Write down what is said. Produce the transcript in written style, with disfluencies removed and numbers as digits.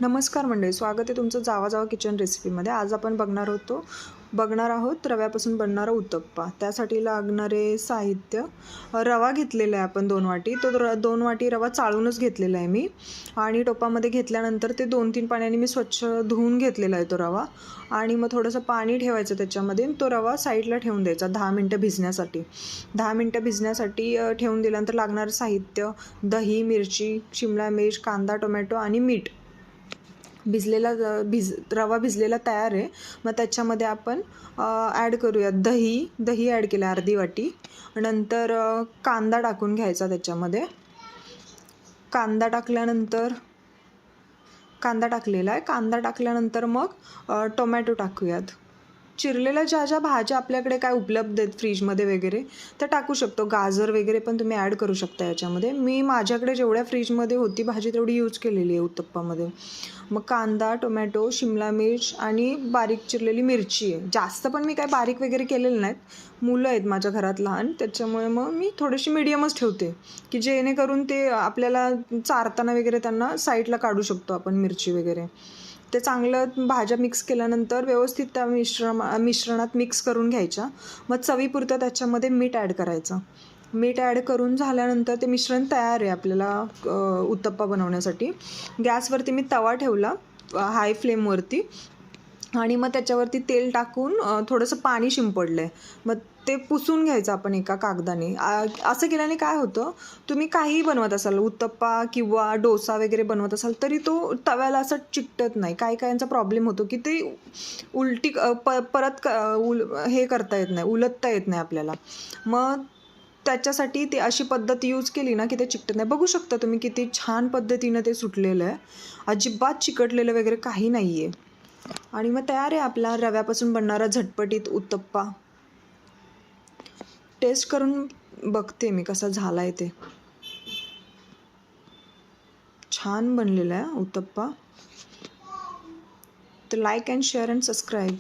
नमस्कार मंडळी, स्वागत आहे तुमचं जावा जावा किचन रेसिपीमध्ये. आज आपण बघणार आहोत रव्यापासून बनणारा उत्तप्पा. त्यासाठी लागणारे साहित्य: रवा घेतलेला आहे आपण 2 वाटी. तो 2 वाटी रवा चाळूनच घेतलेला आहे मी, आणि टोपामध्ये घेतल्यानंतर ते 2-3 पाण्याने मी स्वच्छ धुवून घेतलेला आहे तो रवा. आणि मग थोडंसं पाणी ठेवायचं त्याच्यामध्ये, तो रवा साईडला ठेवून द्यायचा 10 मिनटं भिजण्यासाठी. 10 मिनटं भिजण्यासाठी ठेवून दिल्यानंतर लागणारं साहित्य: दही, मिरची, शिमला मिर्च, कांदा, टोमॅटो आणि मीठ. रवा भिजलेला तयार आहे. मग त्याच्यामध्ये आपण ॲड करूयात दही ॲड केलं अर्धी वाटी. नंतर कांदा टाकून घ्यायचा त्याच्यामध्ये. कांदा टाकलेला आहे. कांदा टाकल्यानंतर मग टोमॅटो टाकूयात. चिरलेल्या ज्या भाज्या आपल्याकडे काय उपलब्ध आहेत फ्रीजमध्ये वगैरे त्या टाकू शकतो. गाजर वगैरे पण तुम्ही ॲड करू शकता याच्यामध्ये. मी माझ्याकडे जेवढ्या फ्रीजमध्ये होती भाजी तेवढी यूज केलेली आहे उत्तप्पामध्ये. मग कांदा, टोमॅटो, शिमला मिर्च आणि बारीक चिरलेली मिरची आहे. जास्त पण मी काय बारीक वगैरे केलेलं नाहीत. मुलं आहेत माझ्या घरात लहान, त्याच्यामुळे मग मी थोडीशी मीडियमच ठेवते की जेणेकरून ते आपल्याला चारताना वगैरे त्यांना साईडला काढू शकतो आपण मिरची वगैरे. ते चांगलं भाज्या मिक्स केल्यानंतर व्यवस्थित त्या मिश्रणात मिक्स करून घ्यायच्या. मग चवीपुरतं त्याच्यामध्ये मीठ ॲड करायचं. मीठ ॲड करून झाल्यानंतर ते मिश्रण तयार आहे आपल्याला उत्तप्पा बनवण्यासाठी. गॅसवरती मी तवा ठेवला हाय फ्लेमवरती, आणि मग त्याच्यावरती तेल टाकून थोडंसं पाणी शिंपडलं आहे. मग ते पुसून घ्यायचं आपण एका कागदाने. असं केल्याने काय होतं, तुम्ही काहीही बनवत असाल, उत्तप्पा किंवा डोसा वगैरे बनवत असाल तरी तो तव्याला असं चिकटत नाही. काहींचा प्रॉब्लेम होतो की ते उलटी परत हे करता येत नाही, उलटता येत नाही आपल्याला. मग त्याच्यासाठी ती अशी पद्धत यूज केली ना की ते चिकटत नाही. बघू शकता तुम्ही किती छान पद्धतीनं ते सुटलेलं आहे. अजिबात चिकटलेलं वगैरे काही नाही आहे. आणि मग तयार आहे आपला रव्यापासून बनणारा झटपटीत उत्तप्पा. टेस्ट करून बघते मी कसा झाला आहे ते. छान बनलेला आहे उत्तप्पा. तर like and share and subscribe.